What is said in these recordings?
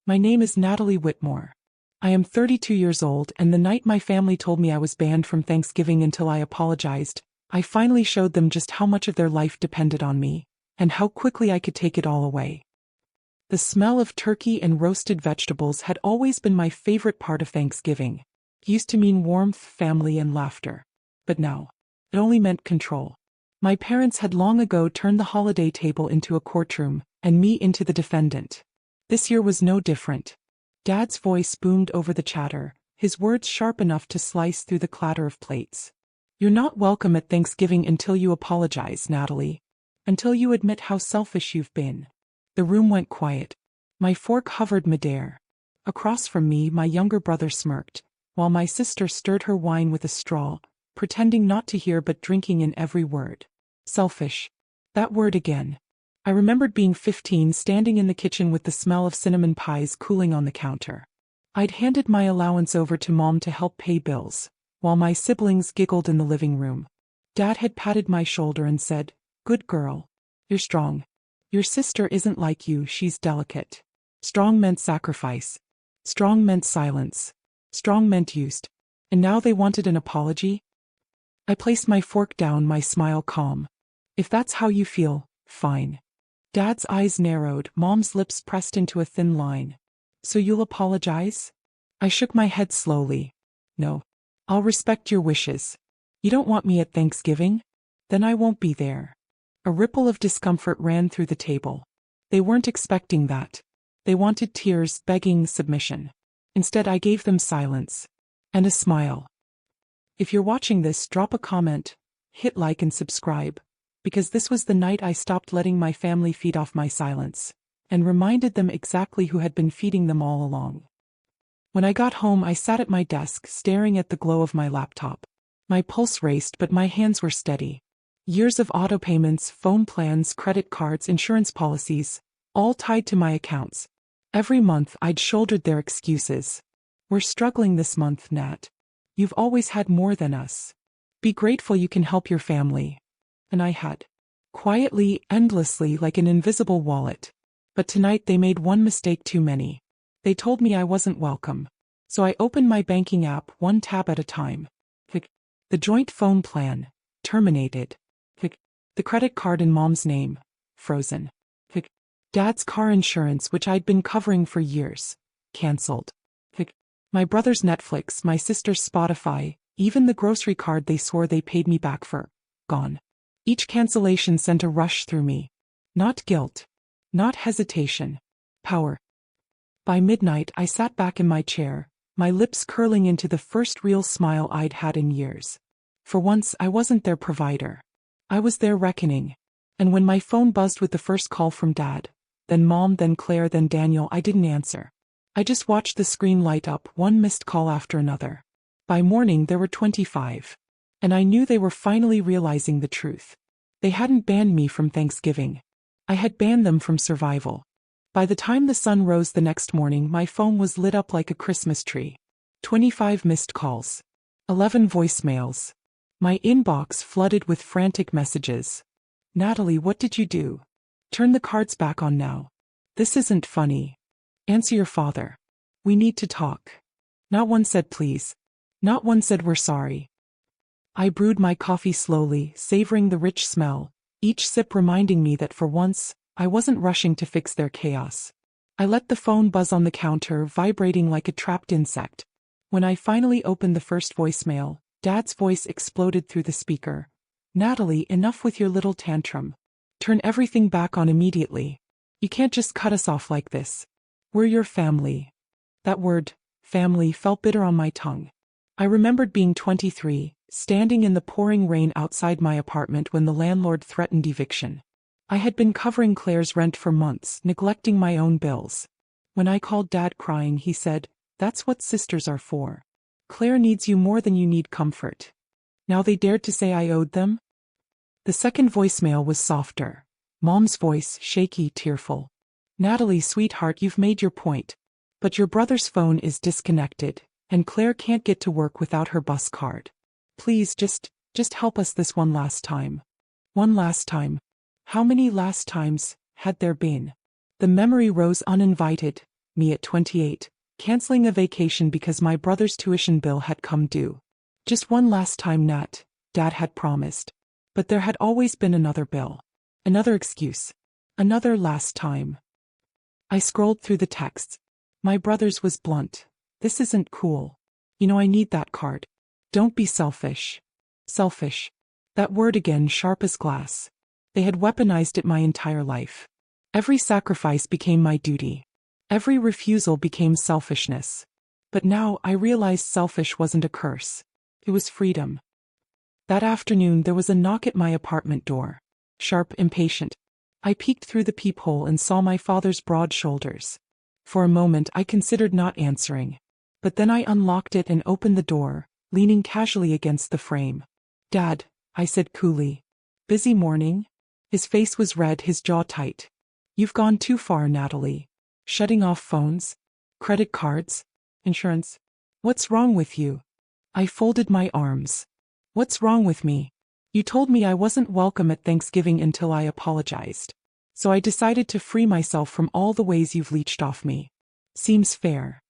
My name is Natalie Whitmore. I am 32 years old, and the night my family told me I was banned from Thanksgiving until I apologized, I finally showed them just how much of their life depended on me, and how quickly I could take it all away. The smell of turkey and roasted vegetables had always been my favorite part of Thanksgiving. It used to mean warmth, family, and laughter. But now, it only meant control. My parents had long ago turned the holiday table into a courtroom, and me into the defendant. This year was no different. Dad's voice boomed over the chatter, his words sharp enough to slice through the clatter of plates. You're not welcome at Thanksgiving until you apologize, Natalie. Until you admit how selfish you've been. The room went quiet. My fork hovered midair. Across from me, my younger brother smirked, while my sister stirred her wine with a straw, pretending not to hear but drinking in every word. Selfish. That word again. I remembered being 15, standing in the kitchen with the smell of cinnamon pies cooling on the counter. I'd handed my allowance over to Mom to help pay bills, while my siblings giggled in the living room. Dad had patted my shoulder and said, "Good girl. You're strong. Your sister isn't like you, she's delicate." Strong meant sacrifice. Strong meant silence. Strong meant used. And now they wanted an apology? I placed my fork down, my smile calm. If that's how you feel, fine. Dad's eyes narrowed, Mom's lips pressed into a thin line. So you'll apologize? I shook my head slowly. No. I'll respect your wishes. You don't want me at Thanksgiving? Then I won't be there. A ripple of discomfort ran through the table. They weren't expecting that. They wanted tears, begging, submission. Instead, I gave them silence. And a smile. If you're watching this, drop a comment, hit like and subscribe. Because this was the night I stopped letting my family feed off my silence, and reminded them exactly who had been feeding them all along. When I got home, I sat at my desk, staring at the glow of my laptop. My pulse raced, but my hands were steady. Years of auto payments, phone plans, credit cards, insurance policies, all tied to my accounts. Every month I'd shouldered their excuses. We're struggling this month, Nat. You've always had more than us. Be grateful you can help your family. And I had. Quietly, endlessly, like an invisible wallet. But tonight they made one mistake too many. They told me I wasn't welcome. So I opened my banking app, one tab at a time. The joint phone plan. Terminated. The credit card in Mom's name. Frozen. Dad's car insurance, which I'd been covering for years. Cancelled. My brother's Netflix, my sister's Spotify, even the grocery card they swore they paid me back for. Gone. Each cancellation sent a rush through me. Not guilt. Not hesitation. Power. By midnight, I sat back in my chair, my lips curling into the first real smile I'd had in years. For once, I wasn't their provider. I was their reckoning. And when my phone buzzed with the first call from Dad, then Mom, then Claire, then Daniel, I didn't answer. I just watched the screen light up, one missed call after another. By morning, there were 25. And I knew they were finally realizing the truth. They hadn't banned me from Thanksgiving. I had banned them from survival. By the time the sun rose the next morning, my phone was lit up like a Christmas tree. 25 missed calls. 11 voicemails. My inbox flooded with frantic messages. Natalie, what did you do? Turn the cards back on now. This isn't funny. Answer your father. We need to talk. Not one said please. Not one said we're sorry. I brewed my coffee slowly, savoring the rich smell, each sip reminding me that for once, I wasn't rushing to fix their chaos. I let the phone buzz on the counter, vibrating like a trapped insect. When I finally opened the first voicemail, Dad's voice exploded through the speaker. Natalie, enough with your little tantrum. Turn everything back on immediately. You can't just cut us off like this. We're your family. That word, family, felt bitter on my tongue. I remembered being 23, standing in the pouring rain outside my apartment when the landlord threatened eviction. I had been covering Claire's rent for months, neglecting my own bills. When I called Dad crying, he said, "That's what sisters are for. Claire needs you more than you need comfort." Now they dared to say I owed them? The second voicemail was softer. Mom's voice, shaky, tearful. Natalie, sweetheart, you've made your point. But your brother's phone is disconnected, and Claire can't get to work without her bus card. Please, just help us this one last time. One last time. How many last times had there been? The memory rose uninvited, Me at 28, canceling a vacation because my brother's tuition bill had come due. Just one last time, Nat, Dad had promised. But there had always been another bill. Another excuse. Another last time. I scrolled through the texts. My brother's was blunt. This isn't cool. You know I need that card. Don't be selfish. Selfish. That word again, sharp as glass. They had weaponized it my entire life. Every sacrifice became my duty. Every refusal became selfishness. But now I realized selfish wasn't a curse. It was freedom. That afternoon there was a knock at my apartment door. Sharp, impatient. I peeked through the peephole and saw my father's broad shoulders. For a moment I considered not answering. But then I unlocked it and opened the door, leaning casually against the frame. Dad, I said coolly. Busy morning? His face was red, his jaw tight. You've gone too far, Natalie. Shutting off phones? Credit cards? Insurance? What's wrong with you? I folded my arms. What's wrong with me? You told me I wasn't welcome at Thanksgiving until I apologized. So I decided to free myself from all the ways you've leached off me. Seems fair.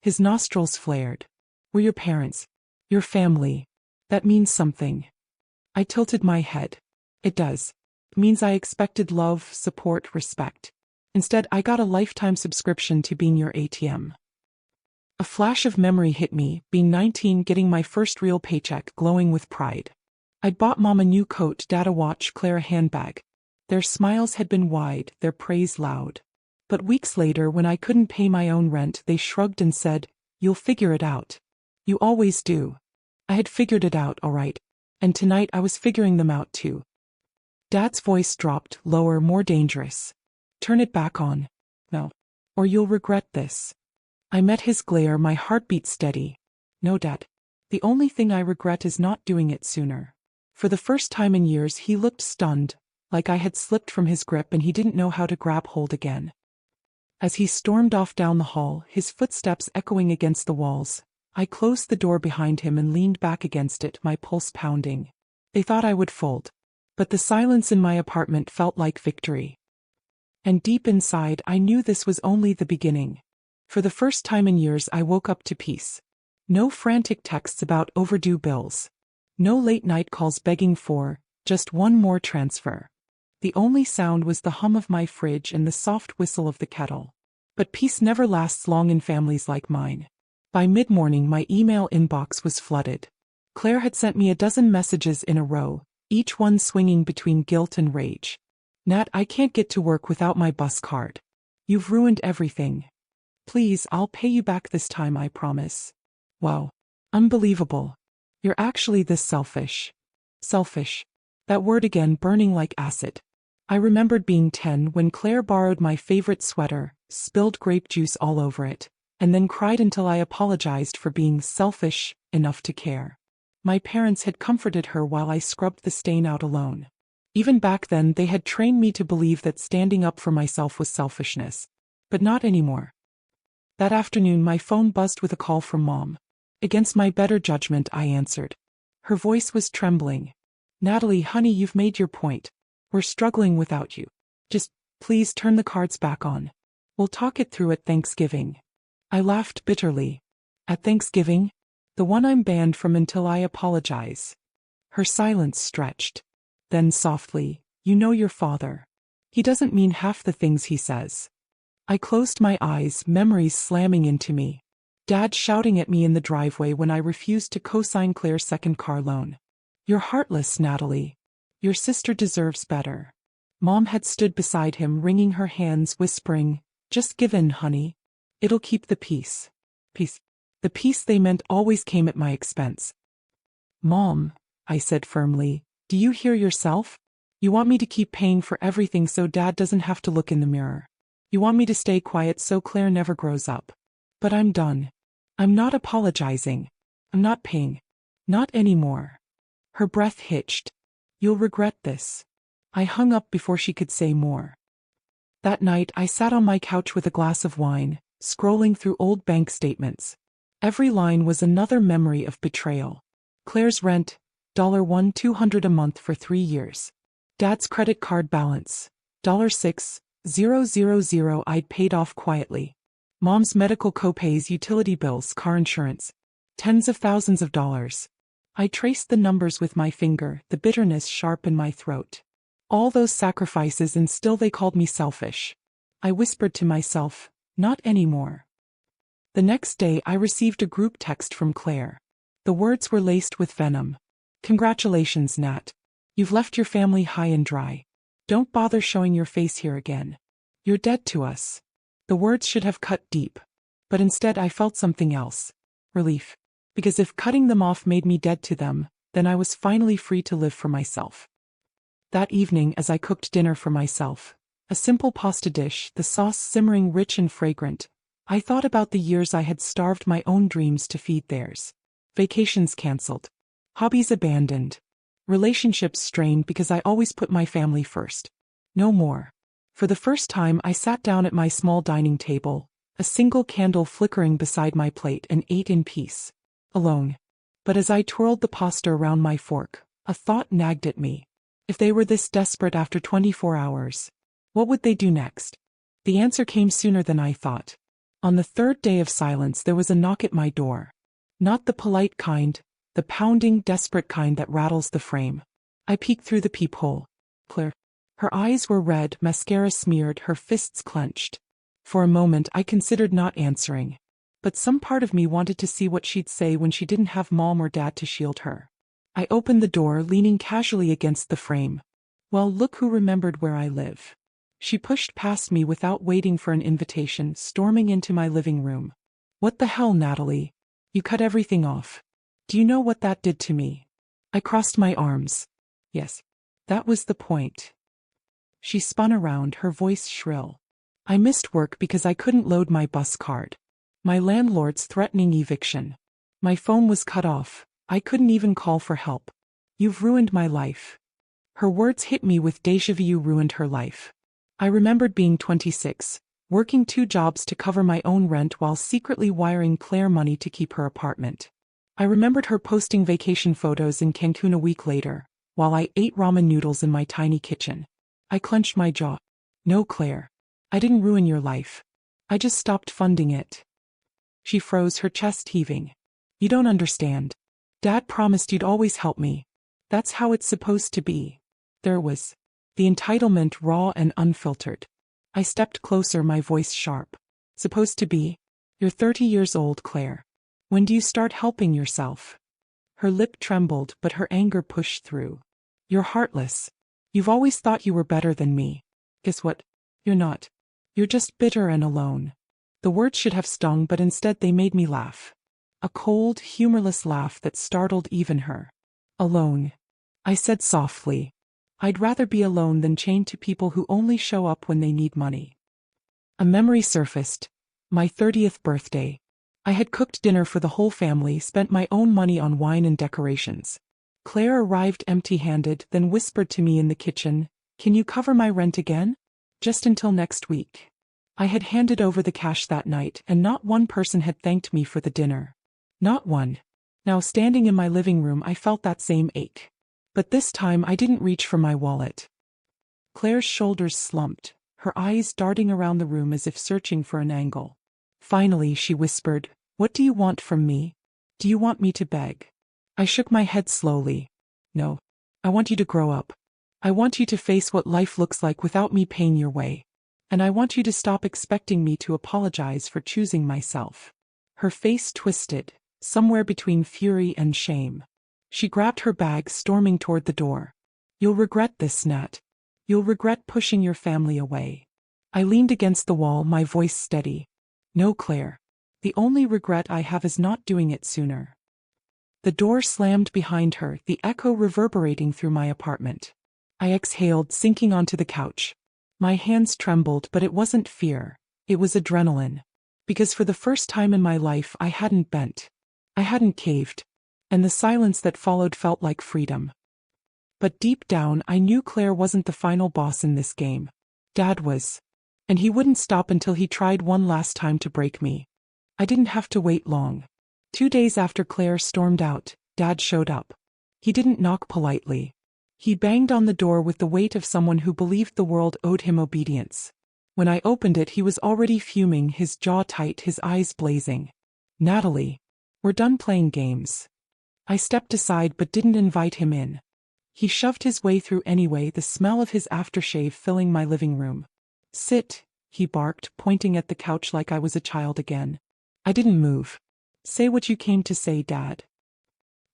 His nostrils flared. We're your parents. Your family. That means something. I tilted my head. It does. It means I expected love, support, respect. Instead, I got a lifetime subscription to being your ATM. A flash of memory hit me, being 19, getting my first real paycheck, glowing with pride. I'd bought Mom a new coat, Dad a watch, Claire a handbag. Their smiles had been wide, their praise loud. But weeks later, when I couldn't pay my own rent, they shrugged and said, "You'll figure it out. You always do." I had figured it out, all right. And tonight I was figuring them out too. Dad's voice dropped, lower, more dangerous. Turn it back on. No. Or you'll regret this. I met his glare, my heartbeat steady. No, Dad. The only thing I regret is not doing it sooner. For the first time in years he looked stunned, like I had slipped from his grip and he didn't know how to grab hold again. As he stormed off down the hall, his footsteps echoing against the walls, I closed the door behind him and leaned back against it, my pulse pounding. They thought I would fold. But the silence in my apartment felt like victory. And deep inside I knew this was only the beginning. For the first time in years I woke up to peace. No frantic texts about overdue bills. No late night calls begging for just one more transfer. The only sound was the hum of my fridge and the soft whistle of the kettle. But peace never lasts long in families like mine. By mid-morning my email inbox was flooded. Claire had sent me a dozen messages in a row, each one swinging between guilt and rage. Nat, I can't get to work without my bus card. You've ruined everything. Please, I'll pay you back this time, I promise. Wow. Unbelievable. You're actually this selfish. Selfish. That word again, burning like acid. I remembered being 10 when Claire borrowed my favorite sweater, spilled grape juice all over it, and then cried until I apologized for being selfish enough to care. My parents had comforted her while I scrubbed the stain out alone. Even back then they had trained me to believe that standing up for myself was selfishness. But not anymore. That afternoon my phone buzzed with a call from Mom. Against my better judgment I answered. Her voice was trembling. Natalie, honey, you've made your point. We're struggling without you. Just, please turn the cards back on. We'll talk it through at Thanksgiving. I laughed bitterly. At Thanksgiving? The one I'm banned from until I apologize. Her silence stretched. Then softly, you know your father. He doesn't mean half the things he says. I closed my eyes, memories slamming into me. Dad shouting at me in the driveway when I refused to co-sign Claire's second car loan. You're heartless, Natalie. Your sister deserves better. Mom had stood beside him, wringing her hands, whispering, just give in, honey. It'll keep the peace. Peace. The peace they meant always came at my expense. Mom, I said firmly, do you hear yourself? You want me to keep paying for everything so Dad doesn't have to look in the mirror. You want me to stay quiet so Claire never grows up. But I'm done. I'm not apologizing. I'm not paying. Not anymore. Her breath hitched. You'll regret this. I hung up before she could say more. That night I sat on my couch with a glass of wine, scrolling through old bank statements. Every line was another memory of betrayal. Claire's rent, $1,200 a month for 3 years. Dad's credit card balance, $6,000 I'd paid off quietly. Mom's medical copays, utility bills, car insurance. Tens of thousands of dollars. I traced the numbers with my finger, the bitterness sharp in my throat. All those sacrifices, and still they called me selfish. I whispered to myself, not anymore. The next day I received a group text from Claire. The words were laced with venom. Congratulations, Nat. You've left your family high and dry. Don't bother showing your face here again. You're dead to us. The words should have cut deep. But instead I felt something else. Relief. Because if cutting them off made me dead to them, then I was finally free to live for myself. That evening, as I cooked dinner for myself, a simple pasta dish, the sauce simmering rich and fragrant, I thought about the years I had starved my own dreams to feed theirs. Vacations canceled. Hobbies abandoned. Relationships strained because I always put my family first. No more. For the first time I sat down at my small dining table, a single candle flickering beside my plate, and ate in peace. Alone. But as I twirled the pasta around my fork, a thought nagged at me. If they were this desperate after 24 hours, what would they do next? The answer came sooner than I thought. On the third day of silence there was a knock at my door. Not the polite kind, the pounding, desperate kind that rattles the frame. I peeked through the peephole. Claire. Her eyes were red, mascara smeared, her fists clenched. For a moment I considered not answering. But some part of me wanted to see what she'd say when she didn't have Mom or Dad to shield her. I opened the door, leaning casually against the frame. Well, look who remembered where I live. She pushed past me without waiting for an invitation, storming into my living room. What the hell, Natalie? You cut everything off. Do you know what that did to me? I crossed my arms. Yes. That was the point. She spun around, her voice shrill. I missed work because I couldn't load my bus card. My landlord's threatening eviction. My phone was cut off. I couldn't even call for help. You've ruined my life. Her words hit me with déjà vu. You ruined her life. I remembered being 26, working 2 jobs to cover my own rent while secretly wiring Claire money to keep her apartment. I remembered her posting vacation photos in Cancun a week later, while I ate ramen noodles in my tiny kitchen. I clenched my jaw. No, Claire. I didn't ruin your life. I just stopped funding it. She froze, her chest heaving. You don't understand. Dad promised you'd always help me. That's how it's supposed to be. There was the entitlement, raw and unfiltered. I stepped closer, my voice sharp. Supposed to be? You're 30 years old, Claire. When do you start helping yourself? Her lip trembled, but her anger pushed through. You're heartless. You've always thought you were better than me. Guess what? You're not. You're just bitter and alone. The words should have stung, but instead they made me laugh. A cold, humorless laugh that startled even her. Alone. I said softly. I'd rather be alone than chained to people who only show up when they need money. A memory surfaced. My 30th birthday. I had cooked dinner for the whole family, spent my own money on wine and decorations. Claire arrived empty-handed, then whispered to me in the kitchen, "Can you cover my rent again? Just until next week." I had handed over the cash that night, and not one person had thanked me for the dinner. Not one. Now, standing in my living room, I felt that same ache. But this time I didn't reach for my wallet. Claire's shoulders slumped, her eyes darting around the room as if searching for an angle. Finally, she whispered, "What do you want from me? Do you want me to beg?" I shook my head slowly. "No. I want you to grow up. I want you to face what life looks like without me paying your way. And I want you to stop expecting me to apologize for choosing myself." Her face twisted, somewhere between fury and shame. She grabbed her bag, storming toward the door. "You'll regret this, Nat. You'll regret pushing your family away." I leaned against the wall, my voice steady. "No, Claire. The only regret I have is not doing it sooner." The door slammed behind her, the echo reverberating through my apartment. I exhaled, sinking onto the couch. My hands trembled, but it wasn't fear. It was adrenaline. Because for the first time in my life I hadn't bent. I hadn't caved. And the silence that followed felt like freedom. But deep down I knew Claire wasn't the final boss in this game. Dad was. And he wouldn't stop until he tried one last time to break me. I didn't have to wait long. 2 days after Claire stormed out, Dad showed up. He didn't knock politely. He banged on the door with the weight of someone who believed the world owed him obedience. When I opened it, he was already fuming, his jaw tight, his eyes blazing. "Natalie, we're done playing games." I stepped aside but didn't invite him in. He shoved his way through anyway, the smell of his aftershave filling my living room. "Sit," he barked, pointing at the couch like I was a child again. I didn't move. "Say what you came to say, Dad."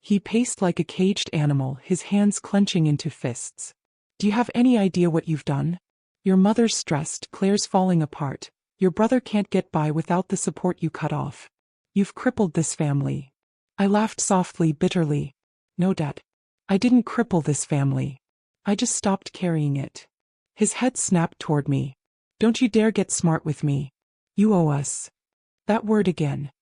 He paced like a caged animal, his hands clenching into fists. "Do you have any idea what you've done? Your mother's stressed, Claire's falling apart. Your brother can't get by without the support you cut off. You've crippled this family." I laughed softly, bitterly. "No, Dad. I didn't cripple this family. I just stopped carrying it." His head snapped toward me. "Don't you dare get smart with me. You owe us." That word again.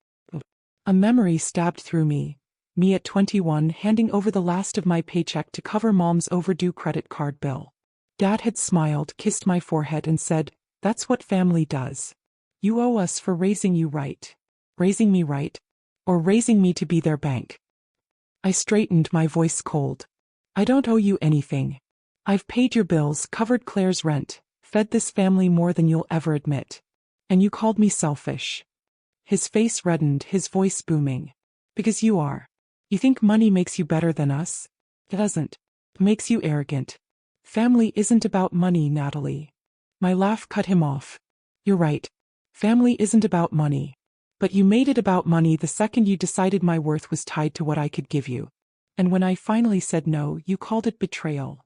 A memory stabbed through me. Me at 21, handing over the last of my paycheck to cover Mom's overdue credit card bill. Dad had smiled, kissed my forehead, and said, "That's what family does. You owe us for raising you right." Raising me right? Or raising me to be their bank? I straightened, my voice cold. "I don't owe you anything. I've paid your bills, covered Claire's rent, fed this family more than you'll ever admit. And you called me selfish." His face reddened, his voice booming. "Because you are. You think money makes you better than us? It doesn't. It makes you arrogant. Family isn't about money, Natalie." My laugh cut him off. "You're right. Family isn't about money. But you made it about money the second you decided my worth was tied to what I could give you. And when I finally said no, you called it betrayal."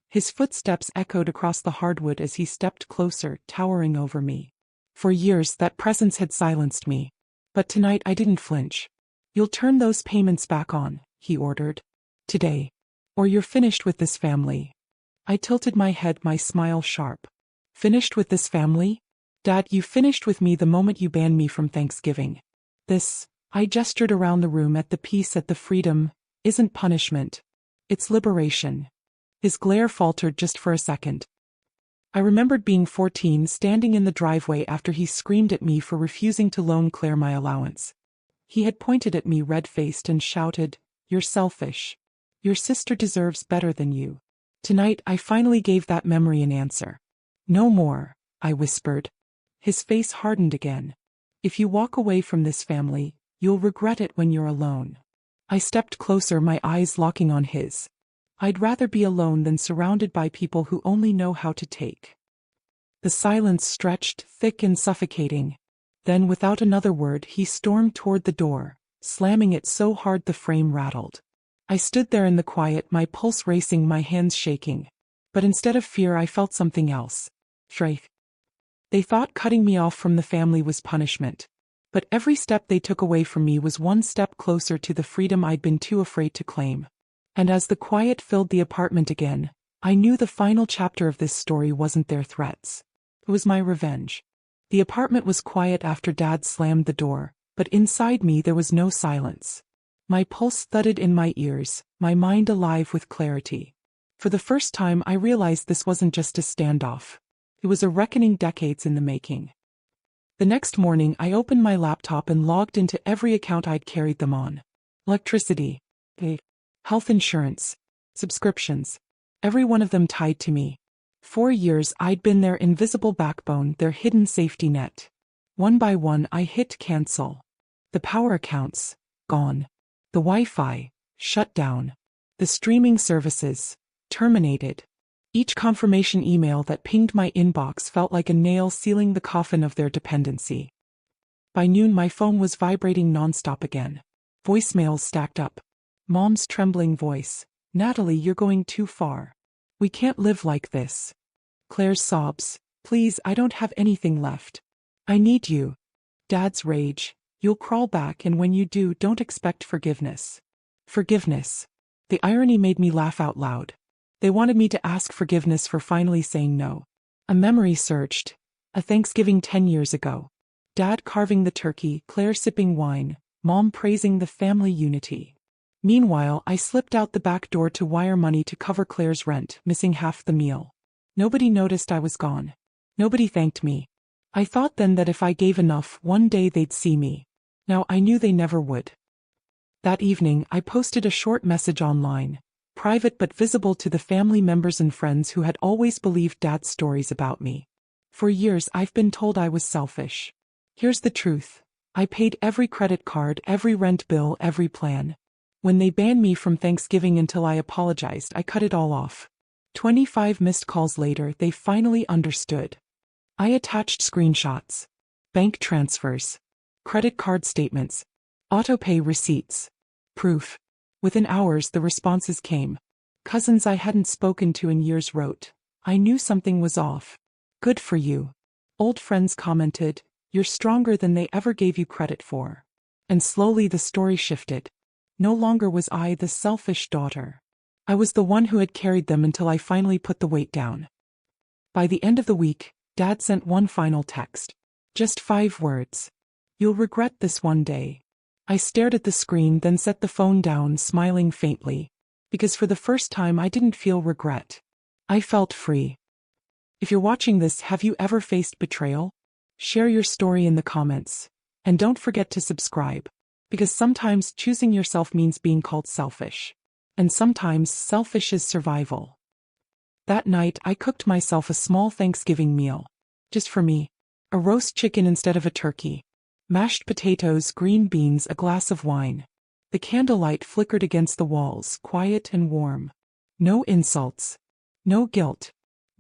His footsteps echoed across the hardwood as he stepped closer, towering over me. For years that presence had silenced me. But tonight I didn't flinch. "You'll turn those payments back on," he ordered. "Today. Or you're finished with this family." I tilted my head, my smile sharp. "Finished with this family? Dad, you finished with me the moment you banned me from Thanksgiving. This," I gestured around the room at the peace, at the freedom, "isn't punishment. It's liberation." His glare faltered just for a second. I remembered being 14, standing in the driveway after he screamed at me for refusing to loan Claire my allowance. He had pointed at me red-faced and shouted, "You're selfish. Your sister deserves better than you." Tonight I finally gave that memory an answer. "No more," I whispered. His face hardened again. "If you walk away from this family, you'll regret it when you're alone." I stepped closer, my eyes locking on his. "I'd rather be alone than surrounded by people who only know how to take." The silence stretched, thick and suffocating. Then, without another word, he stormed toward the door, slamming it so hard the frame rattled. I stood there in the quiet, my pulse racing, my hands shaking. But instead of fear, I felt something else. Faith. They thought cutting me off from the family was punishment. But every step they took away from me was one step closer to the freedom I'd been too afraid to claim. And as the quiet filled the apartment again, I knew the final chapter of this story wasn't their threats. It was my revenge. The apartment was quiet after Dad slammed the door, but inside me there was no silence. My pulse thudded in my ears, my mind alive with clarity. For the first time I realized this wasn't just a standoff. It was a reckoning decades in the making. The next morning I opened my laptop and logged into every account I'd carried them on. Electricity, health insurance, subscriptions. Every one of them tied to me. 4 years I'd been their invisible backbone, their hidden safety net. One by one I hit cancel. The power accounts, gone. The Wi-Fi, shut down. The streaming services, terminated. Each confirmation email that pinged my inbox felt like a nail sealing the coffin of their dependency. By noon my phone was vibrating nonstop again. Voicemails stacked up. Mom's trembling voice. "Natalie, you're going too far. We can't live like this." Claire's sobs. "Please, I don't have anything left. I need you." Dad's rage. "You'll crawl back, and when you do, don't expect forgiveness." Forgiveness. The irony made me laugh out loud. They wanted me to ask forgiveness for finally saying no. A memory surged. A Thanksgiving 10 years ago. Dad carving the turkey, Claire sipping wine, Mom praising the family unity. Meanwhile, I slipped out the back door to wire money to cover Claire's rent, missing half the meal. Nobody noticed I was gone. Nobody thanked me. I thought then that if I gave enough, one day they'd see me. Now I knew they never would. That evening, I posted a short message online, private but visible to the family members and friends who had always believed Dad's stories about me. For years I've been told I was selfish. Here's the truth. I paid every credit card, every rent bill, every plan. When they banned me from Thanksgiving until I apologized, I cut it all off. 25 missed calls later, they finally understood. I attached screenshots, bank transfers, credit card statements, autopay receipts, proof. Within hours the responses came. Cousins I hadn't spoken to in years wrote, "I knew something was off. Good for you." Old friends commented, "You're stronger than they ever gave you credit for." And slowly the story shifted. No longer was I the selfish daughter. I was the one who had carried them until I finally put the weight down. By the end of the week, Dad sent one final text. Just 5 words. "You'll regret this one day." I stared at the screen, then set the phone down, smiling faintly. Because for the first time I didn't feel regret. I felt free. If you're watching this, have you ever faced betrayal? Share your story in the comments. And don't forget to subscribe. Because sometimes choosing yourself means being called selfish. And sometimes selfish is survival. That night I cooked myself a small Thanksgiving meal. Just for me. A roast chicken instead of a turkey. Mashed potatoes, green beans, a glass of wine. The candlelight flickered against the walls, quiet and warm. No insults. No guilt.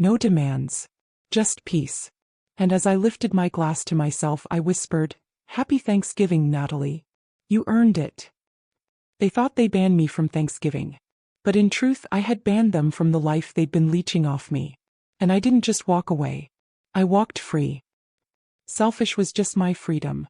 No demands. Just peace. And as I lifted my glass to myself, I whispered, "Happy Thanksgiving, Natalie. You earned it." They thought they banned me from Thanksgiving. But in truth, I had banned them from the life they'd been leeching off me. And I didn't just walk away. I walked free. Selfish was just my freedom.